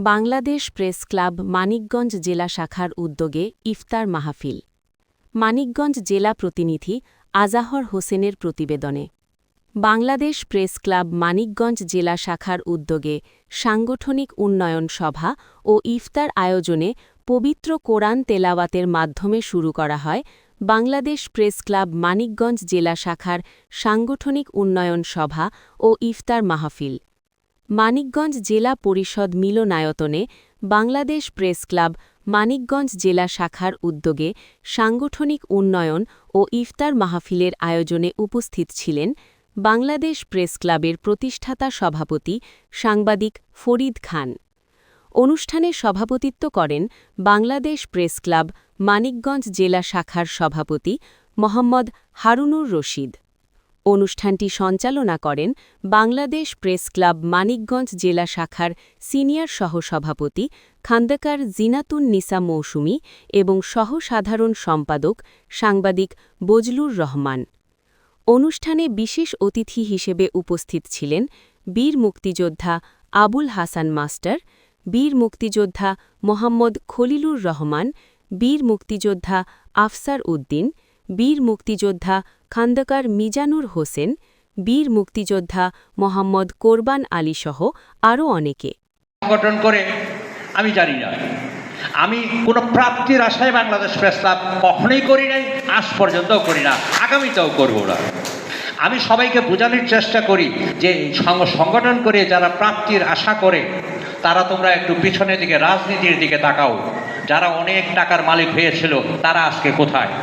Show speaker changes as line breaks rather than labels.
Bangladesh press club Manikganj জেলা শাখার উদ্যোগে ইফতার মাহফিল। মানিকগঞ্জ জেলা প্রতিনিধি আজাহর হোসেনের প্রতিবেদনে। বাংলাদেশ প্রেস ক্লাব মানিকগঞ্জ জেলা শাখার উদ্যোগে সাংগঠনিক উন্নয়ন সভা ও ইফতার আয়োজনে পবিত্র কোরআন তেলাওয়াতের মাধ্যমে শুরু করা হয় বাংলাদেশ প্রেস ক্লাব মানিকগঞ্জ জেলা শাখার সাংগঠনিক উন্নয়ন সভা ও ইফতার মাহফিল। মানিকগঞ্জ জেলা পরিষদ মিলনায়তনে বাংলাদেশ প্রেস ক্লাব মানিকগঞ্জ জেলা শাখার উদ্যোগে সাংগঠনিক উন্নয়ন ও ইফতার মাহফিলের আয়োজনে উপস্থিত ছিলেন বাংলাদেশ প্রেস ক্লাবের প্রতিষ্ঠাতা সভাপতি সাংবাদিক ফরিদ খান। অনুষ্ঠানে সভাপতিত্ব করেন বাংলাদেশ প্রেস ক্লাব মানিকগঞ্জ জেলা শাখার সভাপতি মোহাম্মদ হারুনুর রশিদ। অনুষ্ঠানটি সঞ্চালনা করেন বাংলাদেশ প্রেস ক্লাব মানিকগঞ্জ জেলা শাখার সিনিয়র সহসভাপতি খান্দকার জিনাতুন নিসা মৌসুমী এবং সহ-সাধারণ সম্পাদক সাংবাদিক বজলুর রহমান। অনুষ্ঠানে বিশেষ অতিথি হিসেবে উপস্থিত ছিলেন বীর মুক্তিযোদ্ধা আবুল হাসান মাস্টার, বীর মুক্তিযোদ্ধা মোহাম্মদ খলিলুর রহমান, বীর মুক্তিযোদ্ধা আফসার উদ্দিন, বীর মুক্তিযোদ্ধা খান্দকার মিজানুর হোসেন, বীর মুক্তিযোদ্ধা মোহাম্মদ কোরবান আলী সহ আরও অনেকে।
সংগঠন করে আমি জানি না, আমি কোনো প্রাপ্তির আশায় বাংলাদেশ প্রেস ক্লাব কখনোই করি নাই, আজ পর্যন্তও করি না, আগামীতেও করব না। আমি সবাইকে বোঝানোর চেষ্টা করি যে সংগঠন করে যারা প্রাপ্তির আশা করে তারা তোমরা একটু পিছনের দিকে রাজনীতির দিকে তাকাও। যারা অনেক টাকার মালিক হয়েছিল তারা আজকে কোথায়?